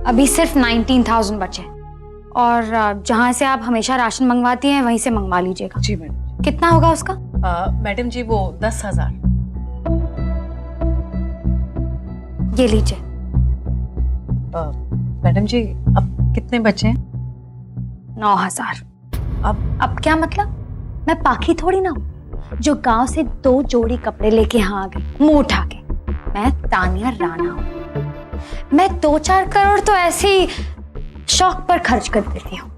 अभी सिर्फ 19,000 बचे और जहाँ से आप हमेशा राशन मंगवाती हैं वहीं से मंगवा लीजिएगा। जी मैडम। कितना होगा उसका? मैडम जी वो 10,000। ये लीजिए। मैडम जी अब कितने बचे हैं? 9,000। अब क्या मतलब? मैं पाखी थोड़ी ना हूँ जो गांव से 2 जोड़ी कपड़े लेके यहाँ आ गई मुंह उठा के। मैं तानिया राणा हूँ। मैं 2-4 करोड़ तो ऐसे ही शौक पर खर्च कर देती हूँ।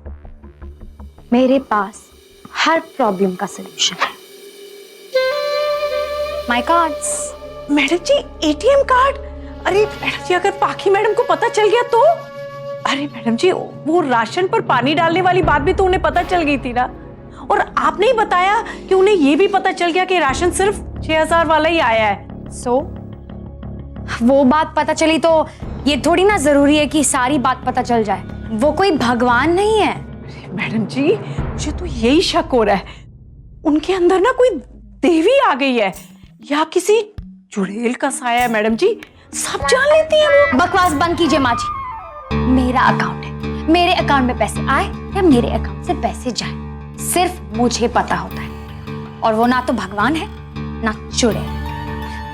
मेरे पास हर प्रॉब्लम का सलूशन है। My cards. Madam ji ATM card? अरे मैडम जी अगर पाखी मैडम को पता चल गया तो? अरे मैडम जी वो राशन पर पानी डालने वाली बात भी तो उन्हें पता चल गई थी ना। और आपने ही बताया कि उन्हें ये भी पता चल गया कि राशन सिर्फ 6,000 वाला ही आया है। सो वो बात पता चली तो ये थोड़ी ना जरूरी है कि सारी बात पता चल जाए। वो कोई भगवान नहीं है। मैडम जी मुझे तो यही शक हो रहा है उनके अंदर ना कोई देवी आ गई है या किसी चुड़ैल का साया है। मैडम जी सब जान लेती हैं वो। बकवास बंद कीजिए माँ जी। मेरा अकाउंट है, मेरे अकाउंट में पैसे आए या मेरे अकाउंट से पैसे जाए सिर्फ मुझे पता होता है। और वो ना तो भगवान है ना चुड़ैल,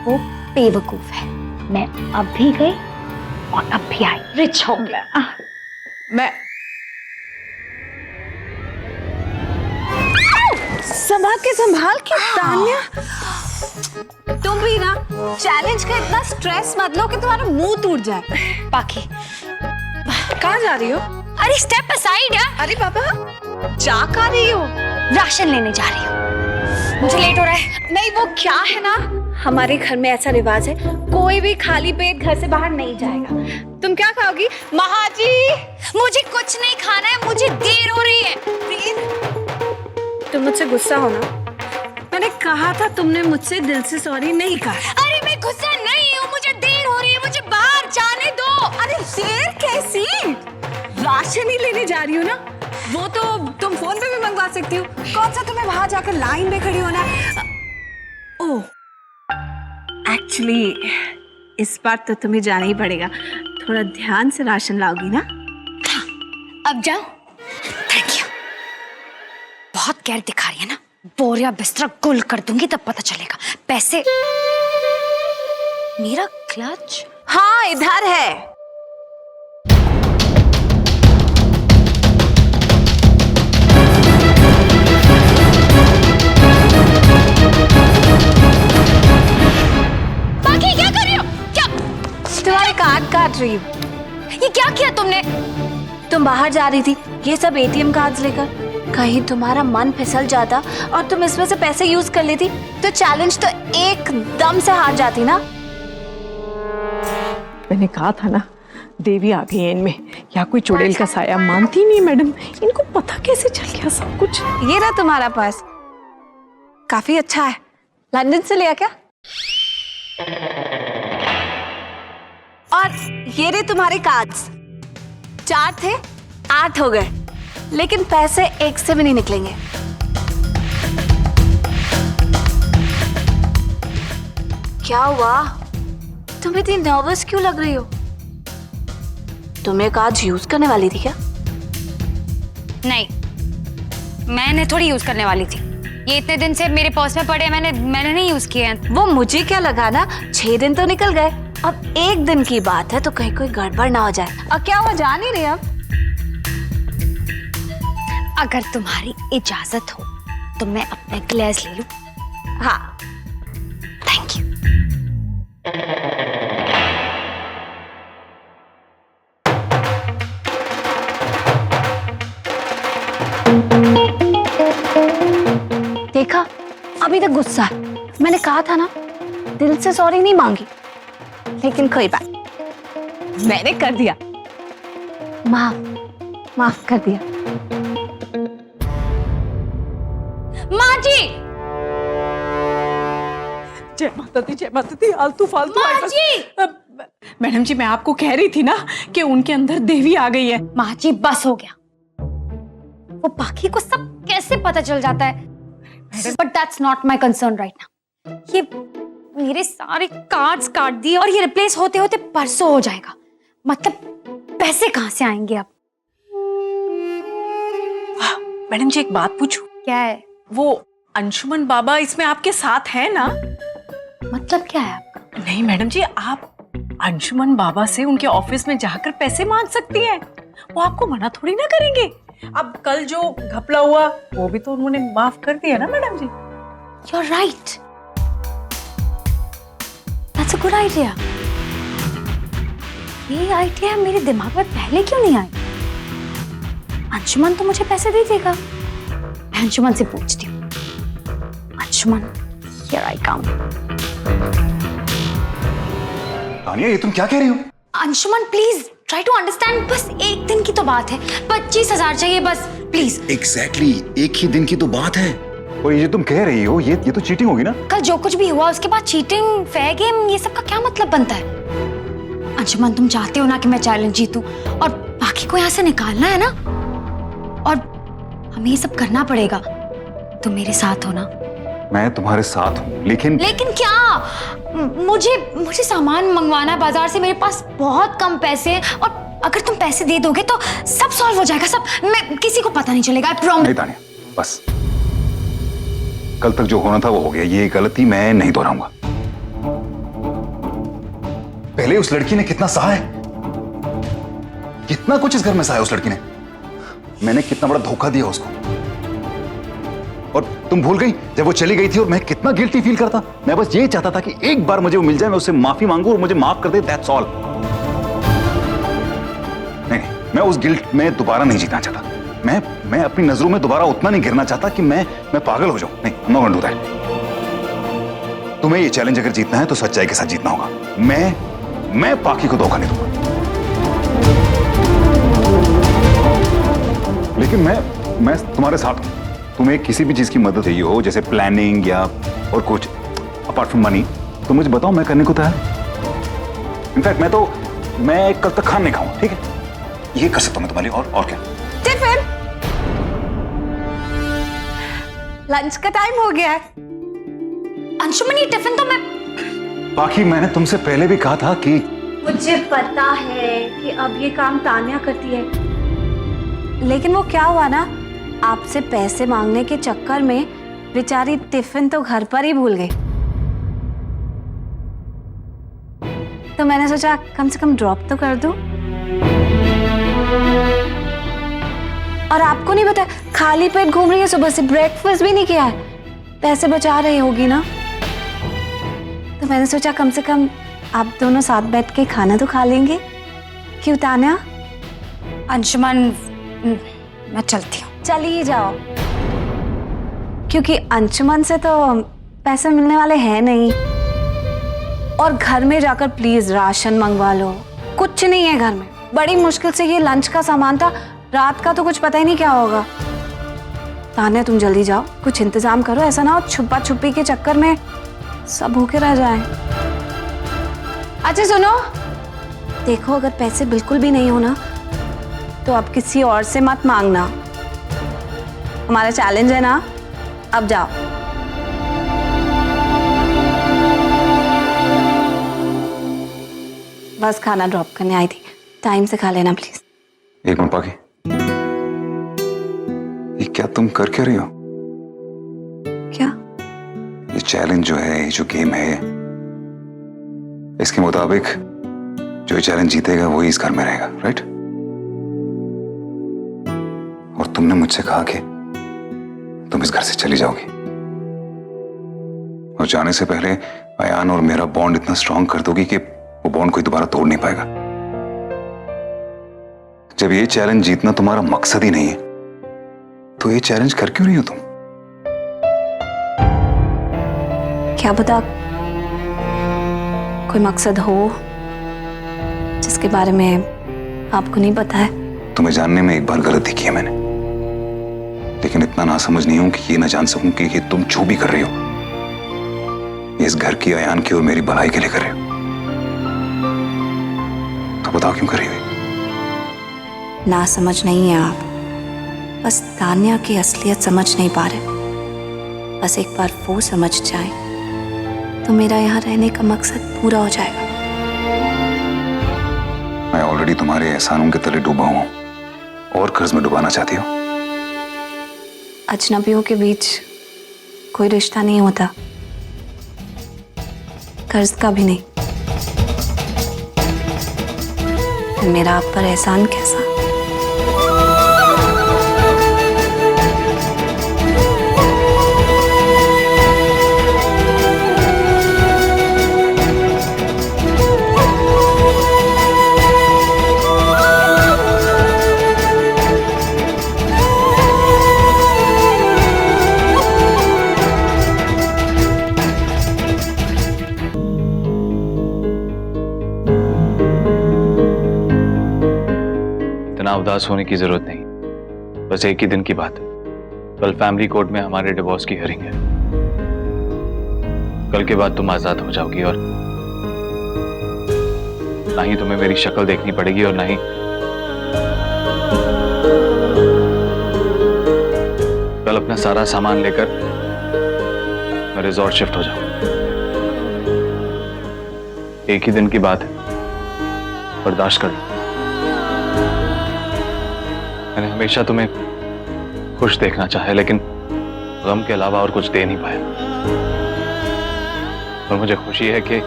वो बेवकूफ है। मैं अब भी गई और अब भी आई, रिच हो गया। मैं संभाल के तान्या, तुम भी ना चैलेंज का इतना स्ट्रेस मत लो कि तुम्हारा मुंह टूट जाए। पाखी कहाँ जा रही हो? अरे स्टेप असाइड यार। अरे पापा जा कहाँ रही हो? राशन लेने जा रही हूँ, मुझे लेट हो रहा है। नहीं वो क्या है ना, हमारे घर में ऐसा रिवाज है कोई भी खाली पेट घर से बाहर नहीं जाएगा। तुम क्या खाओगी? महाजी मुझे कुछ नहीं खाना है, मुझे देर हो रही है। तुम मुझसे गुस्सा हो ना? मैंने कहा था तुमने मुझसे दिल से सॉरी नहीं कहा। अरे मैं गुस्सा नहीं हूँ, मुझे देर हो रही है, मुझे बाहर जाने दो। अरे देर कैसी? राशन ही लेने जा रही हो ना, वो तो तुम फोन पे भी मंगवा सकती हो। कौन सा तुम्हें वहां जाकर लाइन में खड़ी होना? ओह एक्चुअली इस बार तो तुम्हें जाना ही पड़ेगा। थोड़ा ध्यान से राशन लाओगी ना? अब जाओ। Thank you. बहुत केयर दिखा रही है ना। बोरिया बिस्तरा गुल कर दूंगी तब पता चलेगा। पैसे मेरा क्लच? हाँ इधर है। बाकी क्या कर रही हो? क्या तुम्हारे कार्ड काट रही हूँ। ये क्या किया तुमने? तुम बाहर जा रही थी ये सब एटीएम कार्ड्स लेकर, कहीं तुम्हारा मन फिसल जाता और तुम इसमें से पैसे यूज कर लेती तो चैलेंज तो एकदम से हार जाती ना। मैंने कहा था ना देवी आ गई है इनमें या कोई चुड़ैल का साया। मानती नहीं मैडम, इनको पता कैसे चल गया सब कुछ। ये रहा तुम्हारा पर्स, काफी अच्छा है। लंदन से लिया क्या? और ये रहे तुम्हारे कार्ड्स, 4 थे 8 हो गए, लेकिन पैसे एक से भी नहीं निकलेंगे। क्या हुआ? तुम इतनी नर्वस क्यों लग रही हो? तुम एक आज यूज करने वाली थी क्या? नहीं, मैंने थोड़ी यूज करने वाली थी। ये इतने दिन से मेरे पर्स में पड़े, मैंने नहीं यूज किए हैं। वो मुझे क्या लगा ना, 6 दिन तो निकल गए, अब 1 दिन की बात है तो कहीं कोई गड़बड़ ना हो जाए। और क्या हुआ, जा नहीं रहे अब? अगर तुम्हारी इजाजत हो तो मैं अपने ग्लेज ले लूं? हाँ थैंक यू। देखा, अभी तक गुस्सा है। मैंने कहा था ना दिल से सॉरी नहीं मांगी, लेकिन कोई बात, मैंने कर दिया, माफ कर दिया। माँ जी! जय माता दी आलतू फालतू। माँ जी! मैडम जी मैं आपको कह रही थी ना कि उनके अंदर देवी आ गई है। माँ जी बस हो गया। वो पाखी को सब कैसे पता चल जाता है? But that's not my concern right now. ये मेरे सारे कार्ड्स काट दिए और ये रिप्लेस होते होते परसों हो जाएगा। मतलब पैसे कहाँ से आएंगे अब? मैडम जी एक बात पूछूं? क्या है? वो अंशुमन बाबा इसमें आपके साथ है ना? मतलब क्या है आपका? नहीं मैडम जी, आप अंशुमन बाबा से उनके ऑफिस में जाकर पैसे मांग सकती हैं। वो आपको मना थोड़ी ना करेंगे। अब कल जो घपला हुआ वो भी तो उन्होंने माफ कर दिया ना madam ji. You're right. That's a good idea. ये आइडिया मेरे दिमाग में पहले क्यों नहीं आई? अंशुमन तो मुझे पैसे दे देगा। मैं अंशुमन से पूछती हूँ। Anshuman, here I come. Tania, ये तुम क्या कह रही हो? Anshuman please try to understand. बस एक दिन की तो बात है, 25,000 चाहिए बस, प्लीज। एग्जैक्टली एक ही दिन की तो बात है। और ये तुम कह रही हो ये तो चीटिंग होगी ना? कल जो कुछ भी हुआ उसके बाद चीटिंग, फेयर गेम, ये सब का क्या मतलब बनता है? अंशुमन तुम चाहते हो ना कि मैं चैलेंज जीतूं और बाकी को यहाँ से निकालना है ना, और हमें ये सब करना पड़ेगा। तुम मेरे साथ हो ना? मैं तुम्हारे साथ हूँ, लेकिन क्या? मुझे सामान मंगवाना है बाजार से, मेरे पास बहुत कम पैसे हैं, और अगर तुम पैसे दे दोगे तो सब सॉल्व हो जाएगा, सब, मैं किसी को पता नहीं चलेगा, आई प्रॉमिस। नहीं तानिया, बस कल तक जो होना था वो हो गया। ये गलती मैं नहीं दोहराऊंगा। पहले उस लड़की ने कितना सहा है, कितना कुछ इस घर में सहा है उस लड़की ने। मैंने कितना बड़ा धोखा दिया उसको, और तुम भूल गई जब वो चली गई थी और मैं कितना गिल्टी फील करता। मैं बस ये चाहता था कि एक बार मुझे वो मिल जाए, मैं उससे माफी मांगू और मुझे माफ कर दे, दैट्स ऑल। नहीं, मैं उस गिल्ट में दोबारा नहीं जीतना चाहता। मैं अपनी नजरों में दोबारा उतना नहीं गिरना चाहता कि मैं पागल हो जाऊं। नहीं, I'm not gonna do that। तुम्हें ये चैलेंज अगर जीतना है तो सच्चाई के साथ जीतना होगा। मैं पाकी को धोखा नहीं दूंगा, लेकिन मैं तुम्हारे साथ हूं। तुम्हें किसी भी चीज की मदद चाहिए हो, जैसे प्लानिंग या और कुछ अपार्ट फ्रॉम मनी, तो मुझे बताओ, मैं करने को तैयार। इनफैक्ट मैं कल तक खाना नहीं खाऊं, ठीक है? ये कर सकता हूं मैं तुम्हारे लिए, और क्या? टिफिन, लंच का टाइम हो गया है। अंशुमन ये टिफिन तो मैं, बाकी मैंने तुमसे पहले भी कहा था कि मुझे पता है कि अब ये काम तान्या करती है, लेकिन वो क्या हुआ ना, आपसे पैसे मांगने के चक्कर में बेचारी टिफिन तो घर पर ही भूल गई। तो मैंने सोचा कम से कम ड्रॉप तो कर दूं। और आपको नहीं पता, खाली पेट घूम रही है, सुबह से ब्रेकफास्ट भी नहीं किया है, पैसे बचा रही होगी ना। तो मैंने सोचा कम से कम आप दोनों साथ बैठ के खाना तो खा लेंगे, क्यों तान्या? अंशुमन मैं चलती हूँ। चली ही जाओ, क्योंकि अंशुमन से तो पैसे मिलने वाले हैं नहीं। और घर में जाकर प्लीज राशन मंगवा लो, कुछ नहीं है घर में, बड़ी मुश्किल से ये लंच का सामान था, रात का तो कुछ पता ही नहीं क्या होगा। तान्या तुम जल्दी जाओ, कुछ इंतजाम करो, ऐसा ना हो छुपा छुपी के चक्कर में सब होके रह जाए। अच्छा सुनो, देखो अगर पैसे बिल्कुल भी नहीं हो ना तो अब किसी और से मत मांगना, हमारा चैलेंज है ना। अब जाओ। बस खाना ड्रॉप करने आई थी, टाइम से खा लेना प्लीज। एक मिनट पाकी, ये क्या तुम कर क्या रही हो? क्या? ये चैलेंज जो है, ये जो गेम है, इसके मुताबिक जो चैलेंज जीतेगा वही इस घर में रहेगा, राइट? और तुमने मुझसे कहा कि तुम इस घर से चली जाओगी, और जाने से पहले अयान और मेरा बॉन्ड इतना स्ट्रांग कर दोगी कि वो बॉन्ड कोई दोबारा तोड़ नहीं पाएगा। जब ये चैलेंज जीतना तुम्हारा मकसद ही नहीं है तो ये चैलेंज कर क्यों रही हो तुम? क्या पता कोई मकसद हो जिसके बारे में आपको नहीं पता है। तुम्हें जानने में एक बार गलती की है मैंने, लेकिन इतना ना समझ नहीं हूं कि ये ना जान सकूं कि ये तुम जो भी कर रही हो ये इस घर की, अयान की और मेरी भलाई के लिए कर रहे हो। तो बताओ क्यों कर रही हो? ना समझ नहीं है आप, बस तान्या की असलियत समझ नहीं पा रहे। बस एक बार वो समझ जाए तो मेरा यहाँ रहने का मकसद पूरा हो जाएगा। मैं ऑलरेडी तुम्हारे एहसानों के तले डूबा हूं और कर्ज में डुबाना चाहती हो। अजनबियों के बीच कोई रिश्ता नहीं होता, कर्ज का भी नहीं। मेरा आप पर एहसान कैसा? इतना उदास होने की जरूरत नहीं, बस एक ही दिन की बात है। कल फैमिली कोर्ट में हमारे डिवोर्स की हियरिंग है। कल के बाद तुम आजाद हो जाओगी और ना ही तुम्हें मेरी शक्ल देखनी पड़ेगी और ना ही कल अपना सारा सामान लेकर मैं रिजॉर्ट शिफ्ट हो जाऊं। एक ही दिन की बात है, बर्दाश्त कर लो। मैंने हमेशा तुम्हें खुश देखना चाहा, लेकिन गम के अलावा और कुछ दे नहीं पाया। और मुझे खुशी है कि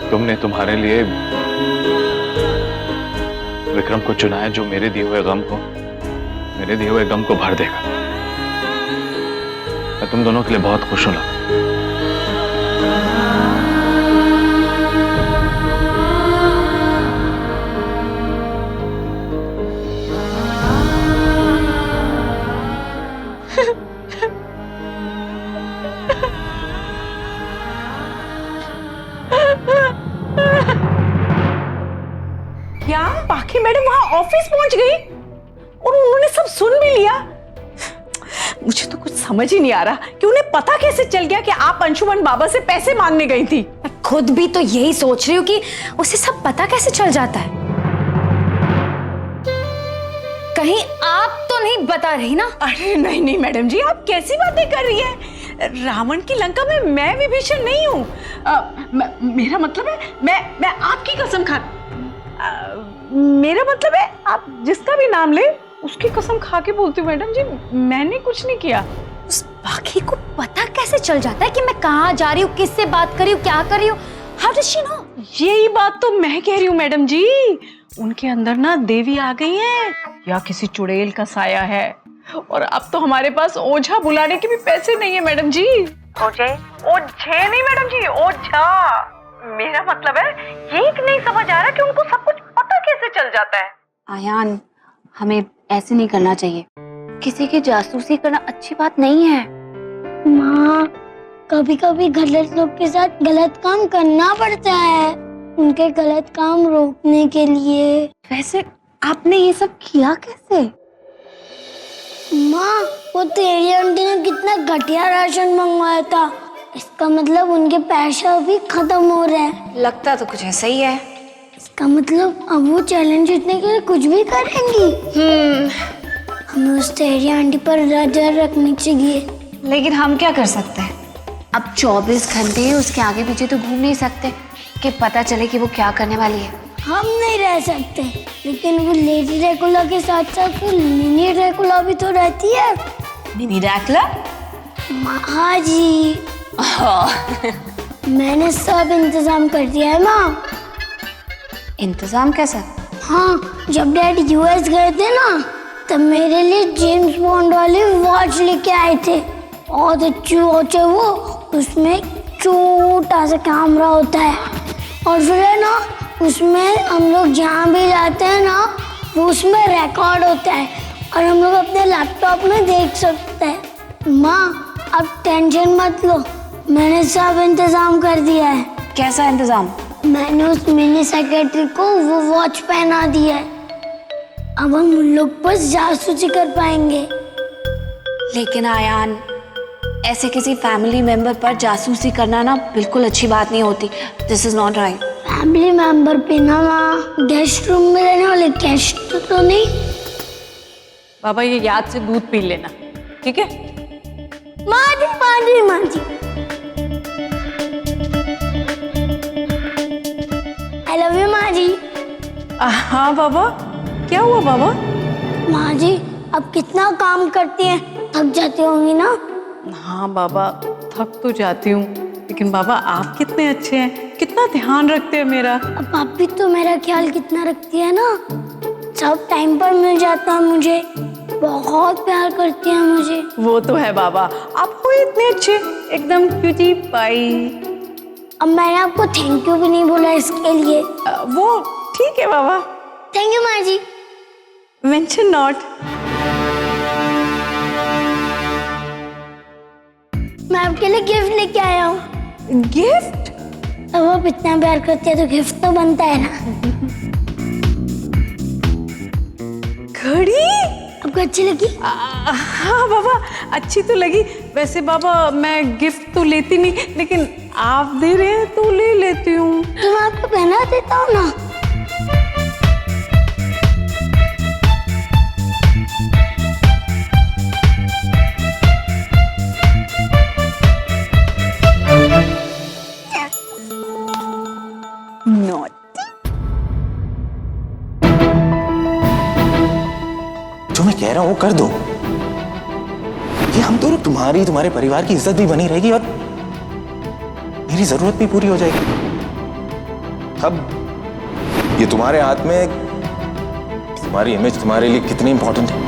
तुमने तुम्हारे लिए विक्रम को चुना है, जो मेरे दिए हुए गम को भर देगा। मैं तुम दोनों के लिए बहुत खुश हूं। क्या पाखी मैडम वहां ऑफिस पहुंच गई और उन्होंने सब सुन भी लिया? मुझे तो कुछ समझ ही नहीं आ रहा कि उन्हें पता कैसे चल गया कि आप अंशुमन बाबा से पैसे मांगने गई थी। मैं खुद भी तो यही सोच रही हूँ कि उसे सब पता कैसे चल जाता है। कहीं आप तो नहीं बता रही ना? अरे नहीं नहीं मैडम जी, आप कैसी बातें कर रही हैं? रावण की लंका में मैं विभीषण नहीं हूँ। मेरा मतलब है मैं आपकी कसम खा मेरा मतलब है आप जिसका भी नाम ले उसकी कसम खा के बोलती हूँ मैडम जी, मैंने कुछ नहीं किया। उस पाखी को पता कैसे चल जाता है कि मैं कहाँ जा रही हूँ, किससे बात कर रही हूँ, क्या कर रही हूँ? How does she know? यही बात तो मैं कह रही हूँ मैडम जी, उनके अंदर ना देवी आ गई है या किसी चुड़ैल का साया है। और अब तो हमारे पास ओझा बुलाने के भी पैसे नहीं है मैडम जी। ओझे नहीं मैडम जी, ओझा। मेरा मतलब है ये नहीं समझ आ रहा कि उनको सब कुछ पता कैसे चल जाता है। आयान, हमें ऐसे नहीं करना चाहिए। किसी की जासूसी करना अच्छी बात नहीं है। माँ, कभी कभी गलत लोग के साथ गलत काम करना पड़ता है, उनके गलत काम रोकने के लिए। वैसे आपने ये सब किया कैसे? माँ, वो तेरी आंटी ने कितना घटिया राशन मंगवाया था, इसका मतलब उनके पैसा भी खत्म हो रहे हैं। लगता तो कुछ ऐसा ही है। इसका मतलब अब वो चैलेंज जीतने के लिए कुछ भी करेंगी। हमें उस तेरी आंटी पर नजर रखनी चाहिए। लेकिन हम क्या कर सकते हैं? अब 24 घंटे उसके आगे पीछे तो घूम नहीं सकते कि पता चले कि वो क्या करने वाली है। हम नहीं रह सकते, लेकिन वो लेडी ड्रैकुला के साथ साथ वो मिनी ड्रैकुला भी तो रहती है। Mini Dracula? हाँ जी। मैंने सब इंतजाम कर दिया है माँ। इंतजाम कैसा? हाँ, जब डैडी यूएस गए थे ना, तब मेरे लिए जेम्स बॉन्ड वाली वॉच लेके आए थे। बहुत अच्छी वॉच है वो, उसमें छोटा सा कैमरा होता है और फिर है ना, उसमें हम लोग जहाँ भी जाते हैं ना, वो उसमें रिकॉर्ड होता है और हम लोग अपने लैपटॉप में देख सकते हैं। माँ, अब टेंशन मत लो, मैंने सब इंतजाम कर दिया है। कैसा इंतजाम? मैंने उस मिनी सेक्रेटरी को वो वॉच पहना दिया है। अब हम उन लोग पर जासूसी कर पाएंगे। लेकिन आयान, ऐसे किसी फैमिली मेंबर पर जासूसी करना ना बिल्कुल अच्छी बात नहीं होती। This is not right. Family member पे ना माँ, गेस्ट रूम में रहने वाले गेस्ट तो नहीं। बाबा, ये याद से दूध पी लेना, ठीक है? माँ जी आई लव यू माँ हाँ बाबा, क्या हुआ बाबा? माँ जी अब कितना काम करती हैं, थक जाती होंगी ना? हाँ बाबा, थक तो जाती हूँ, लेकिन बाबा आप कितने अच्छे हैं, कितना ध्यान रखते हैं मेरा। अब भाभी तो मेरा ख्याल कितना रखती है ना, सब टाइम पर मिल जाता है मुझे, बहुत प्यार करती है मुझे। वो तो है बाबा, आप हो इतने अच्छे, एकदम क्यूटी पाई। अब मैंने आपको थैंक यू भी नहीं बोला इसके लिए। वो ठीक है बाबा, थैंक यू माँ जी। Mention not. मैं आपके लिए गिफ्ट लेके आया हूँ। गिफ्ट? अब आप इतना प्यार करती है तो गिफ्ट तो बनता है ना। घड़ी? आपको अच्छी लगी? हाँ बाबा, अच्छी तो लगी। वैसे बाबा मैं गिफ्ट तो लेती नहीं, लेकिन आप दे रहे हैं तो ले लेती हूँ। तो मैं आपको पहना देता हूँ ना। जो मैं कह रहा हूं कर दो, ये हम दोनों तुम्हारे परिवार की इज्जत भी बनी रहेगी और मेरी जरूरत भी पूरी हो जाएगी। अब ये तुम्हारे हाथ में, तुम्हारी इमेज तुम्हारे लिए कितनी इंपॉर्टेंट है।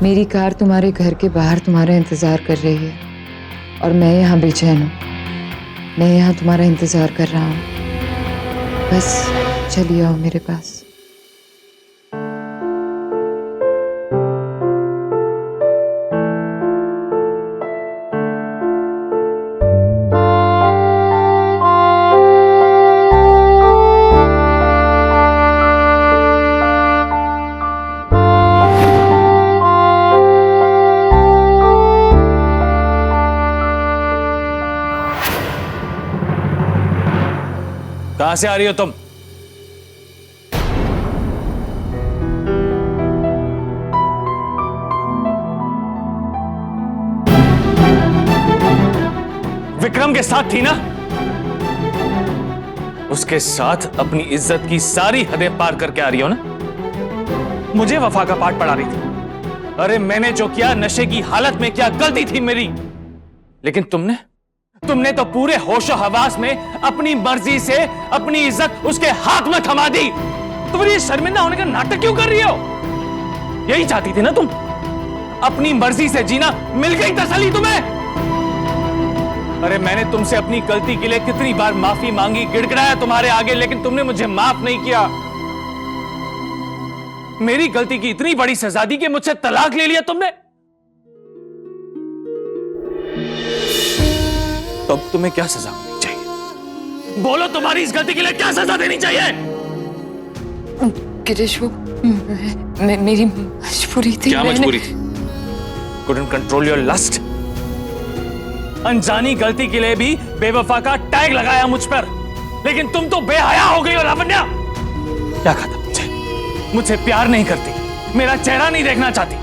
मेरी कार तुम्हारे घर के बाहर तुम्हारा इंतजार कर रही है और मैं यहाँ बेचैन हूँ। मैं यहाँ तुम्हारा इंतजार कर रहा हूँ, बस चलिए आओ मेरे पास। कहां से आ रही हो तुम? विक्रम के साथ थी ना? उसके साथ अपनी इज्जत की सारी हदें पार करके आ रही हो ना? मुझे वफा का पाठ पढ़ा रही थी। अरे मैंने जो किया नशे की हालत में, क्या गलती थी मेरी? लेकिन तुमने तो पूरे होशो हवास में अपनी मर्जी से अपनी इज्जत उसके हाथ में थमा दी। तुम ये शर्मिंदा होने का नाटक क्यों कर रही हो? यही चाहती थी ना तुम, अपनी मर्जी से जीना। मिल गई तसल्ली तुम्हें? अरे मैंने तुमसे अपनी गलती के लिए कितनी बार माफी मांगी, गिड़गिड़ाया तुम्हारे आगे, लेकिन तुमने मुझे माफ नहीं किया। मेरी गलती की इतनी बड़ी सजा दी कि मुझसे तलाक ले लिया तुमने। तो अब तुम्हें क्या सजा होनी चाहिए? बोलो, तुम्हारी इस गलती के लिए क्या सजा देनी चाहिए? गिरीश, वो मेरी मजबूरी थी। क्या मजबूरी थी? Couldn't control your lust? अनजानी गलती के लिए भी बेवफा का टैग लगाया मुझ पर, लेकिन तुम तो बेहया हो गई हो लावण्या। क्या कहा था मुझसे प्यार नहीं करती, मेरा चेहरा नहीं देखना चाहती।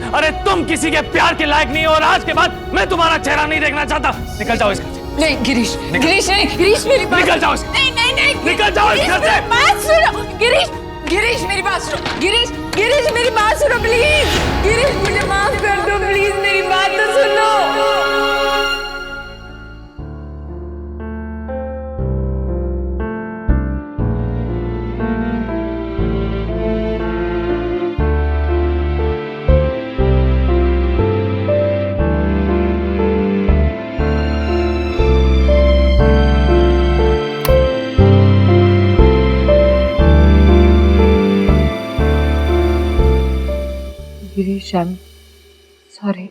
अरे तुम किसी के प्यार के लायक नहीं हो और आज के बाद मैं तुम्हारा चेहरा नहीं देखना चाहता। निकल जाओ इस घर से। नहीं गिरीश, गिरीश नहीं, गिरीश मेरी बात। निकल जाओ। नहीं नहीं नहीं, निकल जाओ इस घर से। बात सुनो गिरीश, गिरीश मेरी बात सुनो। गिरीश, गिरीश मेरी बात सुनो प्लीज। गिरीश मुझे माफ कर दो प्लीज, मेरी बात तो सुनो। Girish, I am sorry.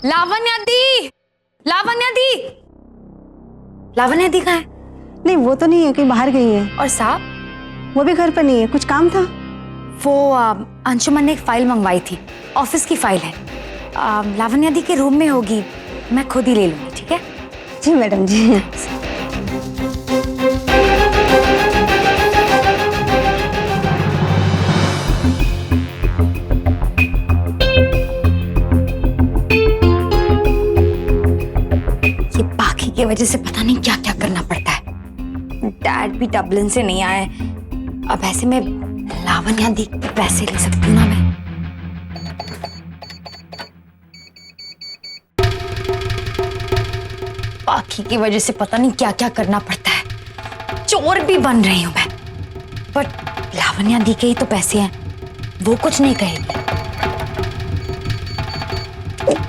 Lavanya di, Lavanya di, Lavanya di कहाँ है? नहीं वो तो नहीं है, कहीं बाहर गई है। और साहब? वो भी घर पर नहीं है, कुछ काम था? वो अंशुमन ने एक फाइल मंगवाई थी, ऑफिस की फाइल है। लावण्या दी के रूम में होगी, मैं खुद ही ले लूंगी, ठीक है? जी मैडम जी। ये बाकी की वजह से पता नहीं क्या क्या करना पड़ता है। डैड भी डबलिन से नहीं आए, अब ऐसे में लावण्या दी के पैसे ले सकती हूँ ना मैं। बाकी की वजह से पता नहीं क्या क्या करना पड़ता है, चोर भी बन रही हूं मैं। बट लावण्या दी के ही तो पैसे हैं, वो कुछ नहीं कहेगी।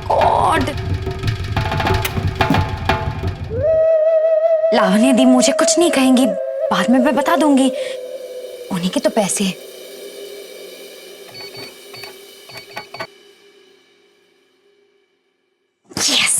गॉड, लावण्या दी मुझे कुछ नहीं कहेंगी, बाद में मैं बता दूंगी, उन्हीं के तो पैसे हैं। यस,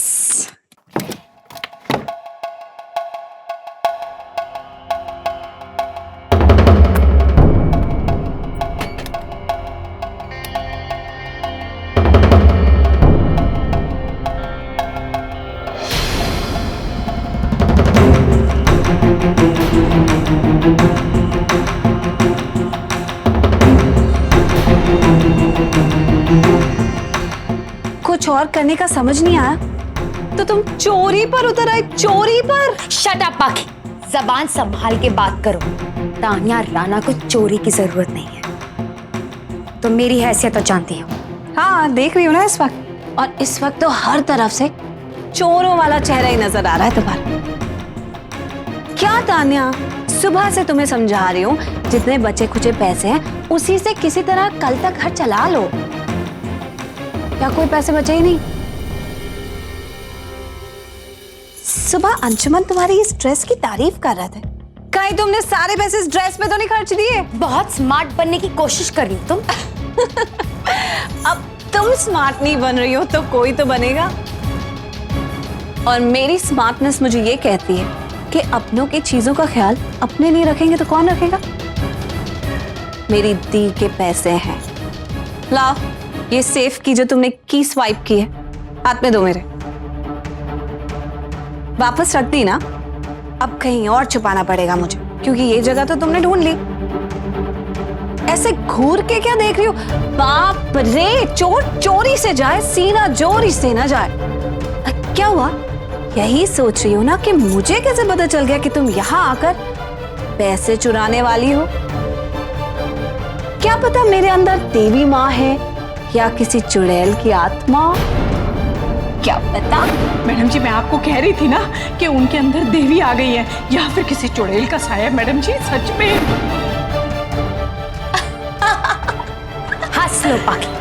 कुछ और करने का समझ नहीं आया तो तुम चोरी पर उतर आए, चोरी पर। शट अप पाखी, जबान संभाल के बात करो। तानिया राणा को चोरी की जरूरत नहीं है, तो मेरी हैसियत तो जानती हो। हाँ देख रही हूँ ना इस वक्त, और इस वक्त तो हर तरफ से चोरों वाला चेहरा ही नजर आ रहा है तुम्हारा। क्या तान्या, सुबह से तुम्हें समझा रही हूँ, जितने बचे खुचे पैसे हैं उसी से किसी तरह कल तक घर चला लो। क्या कोई पैसे बचे ही नहीं? सुबह अंशुमन तुम्हारी इस ड्रेस की तारीफ कर रहे थे, कहीं तुमने सारे पैसे इस ड्रेस पे तो नहीं खर्च दिए? बहुत स्मार्ट बनने की कोशिश कर रही हो तुम। अब तुम स्मार्ट नहीं बन रही हो तो कोई तो बनेगा। और मेरी स्मार्टनेस मुझे ये कहती है कि अपनों की चीजों का ख्याल अपने नहीं रखेंगे तो कौन रखेगा? मेरी दी के पैसे हैं, लाओ ये सेफ की जो तुमने की स्वाइप की है, हाथ में दो मेरे। वापस रख दी ना, अब कहीं और छुपाना पड़ेगा मुझे, क्योंकि ये जगह तो तुमने ढूंढ ली। ऐसे घूर के क्या देख रही हो? बाप रे, चोर चोरी से जाए, सीना चोरी से ना जाए। क्या हुआ? यही सोच रही हो ना कि मुझे कैसे पता चल गया कि तुम यहाँ आकर पैसे चुराने वाली हो? क्या पता मेरे अंदर देवी माँ है या किसी चुड़ैल की आत्मा, क्या पता। मैडम जी मैं आपको कह रही थी ना कि उनके अंदर देवी आ गई है या फिर किसी चुड़ैल का साया। मैडम जी सच में। हंस लो पाखी,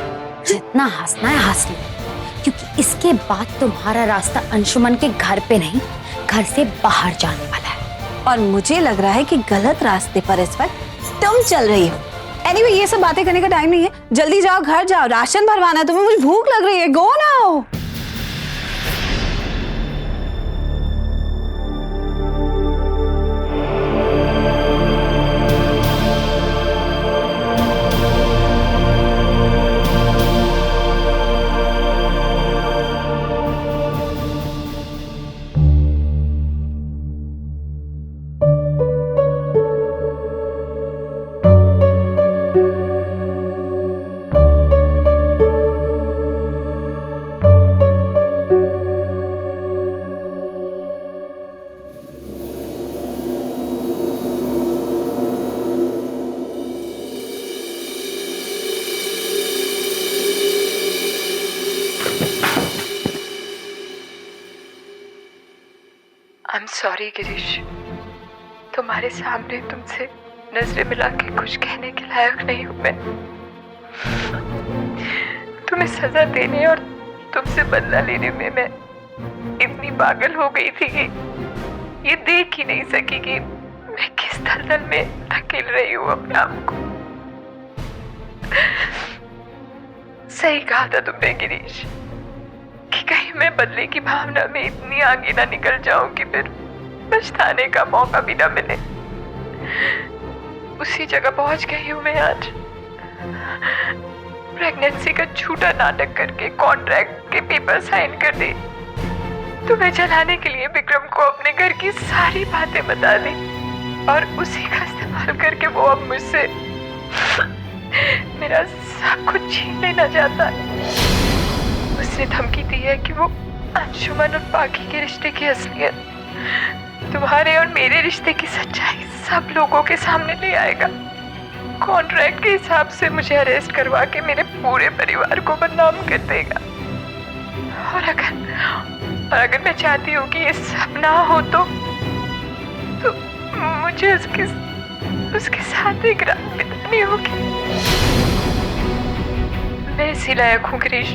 जितना हंसना है हंस लो, क्योंकि इसके बाद तुम्हारा रास्ता अंशुमन के घर पे नहीं, घर से बाहर जाने वाला है। और मुझे लग रहा है कि गलत रास्ते पर इस वक्त तुम चल रही हो। एनीवे, ये सब बातें करने का टाइम नहीं है, जल्दी जाओ, घर जाओ, राशन भरवाना है तुम्हें, मुझे भूख लग रही है। Go now. I'm sorry Girish, तुम्हारे सामने तुमसे नजरें मिला के कुछ कहने के लायक नहीं हूं मैं। तुम्हें सजा देने और तुमसे बदला लेने में मैं इतनी पागल हो गई थी कि ये देख ही नहीं सकी कि मैं किस दलदल में धकेल रही हूँ अपने आप को। सही कहा था तुमने गिरीश कि कहीं मैं बदले की भावना में इतनी आगे ना निकल जाऊं कि फिर पछताने का मौका भी ना मिले। उसी जगह पहुंच गई हूं मैं आज। प्रेगनेंसी का झूठा नाटक करके कॉन्ट्रैक्ट के पेपर साइन कर दी। तुम्हें जलाने के लिए विक्रम को अपने घर की सारी बातें बता दी और उसी का इस्तेमाल करके वो अब मुझसे मेरा सब कुछ छीन लेना चाहता है। उसने धमकी दी है कि वो अंशुमन और पाखी के रिश्ते की असलियत, तुम्हारे और मेरे रिश्ते की सच्चाई सब लोगों के सामने ले आएगा। कॉन्ट्रैक्ट के हिसाब से मुझे अरेस्ट करवा के मेरे पूरे परिवार को बदनाम कर देगा। और अगर मैं चाहती हूँ कि ये सब ना हो तो मुझे उसके साथ एक रात बितानी होगी। मैं इसी लायक हूँ गिरीश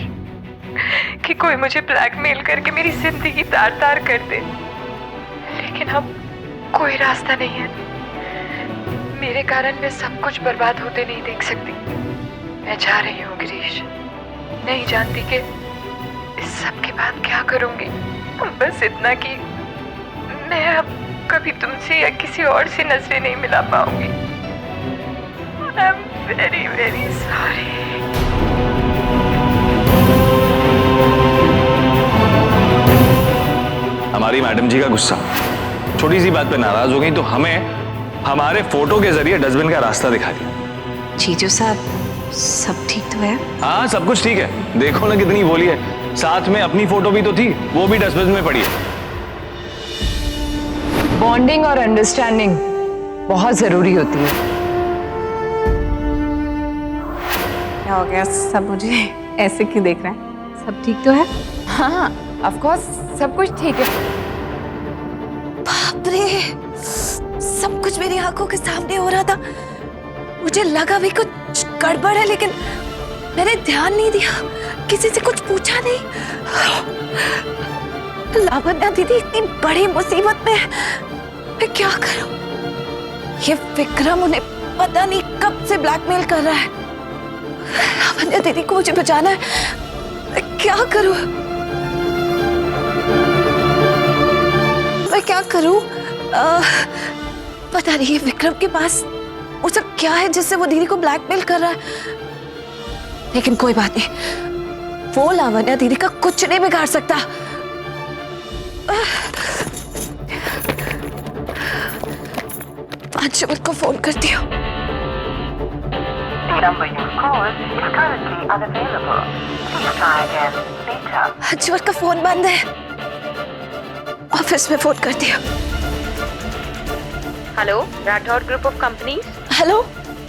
कि कोई मुझे ब्लैकमेल करके मेरी जिंदगी तार तार कर दे, लेकिन अब कोई रास्ता नहीं है। मेरे कारण मैं सब कुछ बर्बाद होते नहीं देख सकती। मैं जा रही हूँ गिरीश, नहीं जानती कि इस सब के बाद क्या करूंगी। बस इतना कि मैं अब कभी तुमसे या किसी और से नजरें नहीं मिला पाऊंगी। I am very very sorry. हमारी मैडम जी का गुस्सा, छोटी सी बात पे नाराज हो गई तो हमें हमारे फोटो के जरिए डस्टबिन का रास्ता दिखा दिया। जीजू साहब, सब ठीक तो है? हाँ, सब कुछ ठीक है। देखो ना कितनी बोली है, साथ में अपनी फोटो भी तो थी, वो भी डस्टबिन में पड़ी है। बॉन्डिंग और अंडरस्टैंडिंग बहुत जरूरी होती है। क्या हो गया? सब मुझे ऐसे क्यों देख रहे हैं? सब ठीक तो है? हाँ, ऑफ कोर्स सब कुछ ठीक है। बाप रे, सब कुछ मेरी आंखों के सामने हो रहा था। मुझे लगा भी कुछ गड़बड़ है, लेकिन मैंने ध्यान नहीं दिया, किसी से कुछ पूछा नहीं। लावण्या दीदी इतनी बड़ी मुसीबत में है, मैं क्या करूं? ये विक्रम उन्हें पता नहीं कब से ब्लैकमेल कर रहा है। लावण्या दीदी को मुझे बचाना है, मैं क्या करूं? मैं क्या करूं? पता नहीं विक्रम के पास वो सब क्या है जिससे वो दीदी को ब्लैकमेल कर रहा है। लेकिन कोई बात नहीं, वो लावण्या दीदी का कुछ नहीं बिगाड़ सकता। अंशुमन को फोन करती हूँ। अंशुमन का फोन बंद है, ऑफिस में फोन करती हूँ। Hello, Rathore group of companies. Hello,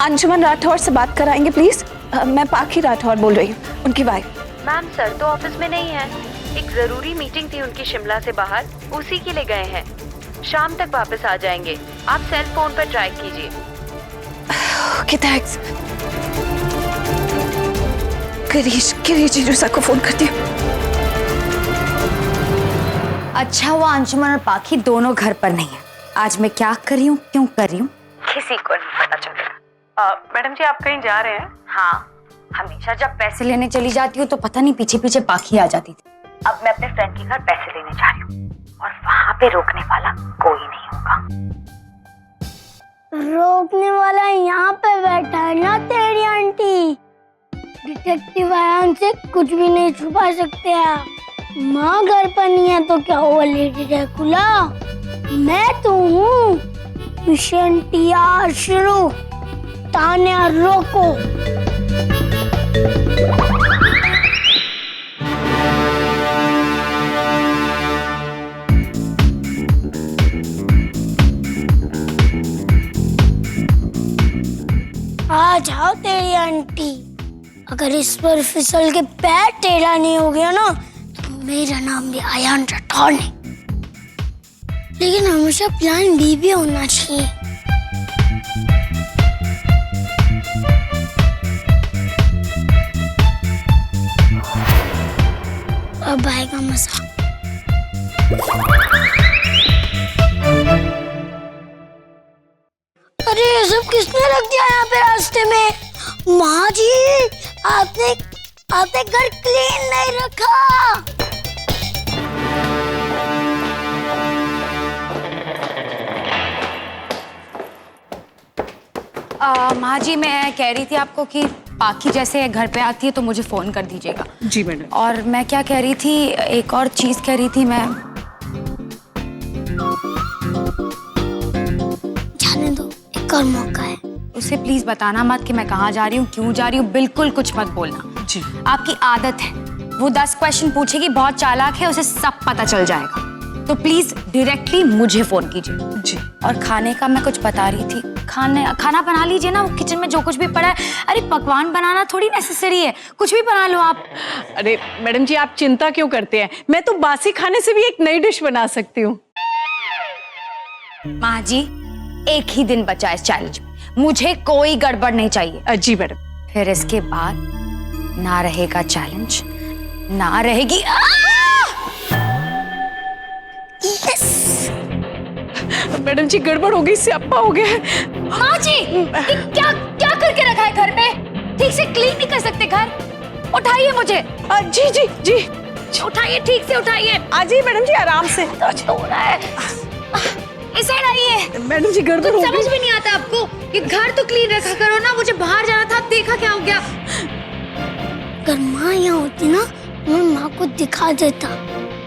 Anshuman Rathore से बात कराएंगे प्लीज? मैं पाखी राठौर बोल रही हूँ, उनकी वाइफ। मैम, सर तो ऑफिस में नहीं है, एक जरूरी मीटिंग थी उनकी शिमला से बाहर, उसी के लिए गए हैं। शाम तक वापस आ जाएंगे, आप सेल फोन पर ट्राई कीजिए। Okay, thanks. गिरीश जीजू सर को फोन करती हूँ। अच्छा हुआ अंशुमन और पाखी दोनों घर पर नहीं है। आज मैं क्या कर रही हूँ, क्यों कर रही हूँ, किसी को नहीं पता चलेगा। मैडम जी, आप कहीं जा रहे हैं? हाँ, हमेशा जब पैसे लेने चली जाती हूँ तो पता नहीं पीछे पीछे पाखी आ जाती थी। अब मैं अपने फ्रेंड के घर पैसे लेने जा रही हूँ और वहाँ पे रोकने वाला कोई नहीं होगा। रोकने वाला यहाँ पे बैठा है ना तेरी आंटी। डिटेक्टिव आयान से कुछ भी नहीं छुपा सकते आप। माँ घर पर नहीं है तो क्या हुआ लेडी ड्रैकुला? मैं तो हूँ। मिशन टीआर शुरू, तान्या रोको। आ जाओ तेरी आंटी। अगर इस पर फिसल के पैर टेढ़ा नहीं हो गया ना तो मेरा नाम भी आयान राठौर नहीं। लेकिन हमेशा प्लान बी भी होना चाहिए। अब आएगा मजा। अरे ये सब किसने रख दिया यहाँ पे रास्ते में? माँ जी, आपने घर क्लीन नहीं रखा। माँ जी, मैं कह रही थी आपको कि पाखी जैसे घर पे आती है तो मुझे फोन कर दीजिएगा। जी मैडम। और मैं क्या कह रही थी, एक और चीज कह रही थी मैं। जाने दो, एक और मौका है। उसे प्लीज बताना मत कि मैं कहाँ जा रही हूँ, क्यों जा रही हूँ, बिल्कुल कुछ मत बोलना। जी। आपकी आदत है, वो 10 क्वेश्चन पूछेगी, बहुत चालाक है, उसे सब पता चल जाएगा। तो प्लीज डायरेक्टली मुझे फोन कीजिए। जी। और खाने का मैं कुछ बता रही थी, खाना बना लीजिए ना, वो किचन में जो कुछ भी पड़ा है। अरे पकवान बनाना थोड़ी नेसेसरी है, कुछ भी बना लो आप। अरे मैडम जी, आप चिंता क्यों करते हैं, मैं तो बासी खाने से भी एक नई डिश बना सकती हूँ। माँ जी, एक ही दिन बचा है इस चैलेंज में, मुझे कोई गड़बड़ नहीं चाहिए। जी मैडम। फिर इसके बाद ना रहेगा चैलेंज, ना रहेगी। मैडम जी, गड़बड़ हो गई, स्यापा हो गया है। माँ जी, ये क्या क्या करके रखा है घर में? ठीक से क्लीन नहीं कर सकते घर? उठाइए मुझे। जी जी जी, उठाइए, ठीक से उठाइए। जी मैडम जी, आराम से। हो रहा है, इस साइड आइए। मैडम जी, गड़बड़ हो गई। समझ में नहीं आता आपको कि घर तो क्लीन रखा करो ना, मुझे बाहर जाना था, देखा क्या हो गया। अगर माँ यहाँ होती ना, मैं माँ को दिखा देता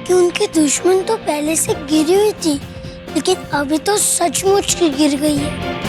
कि उनकी दुश्मन तो पहले से गिरी हुई थी, लेकिन अभी तो सचमुच की गिर गई है।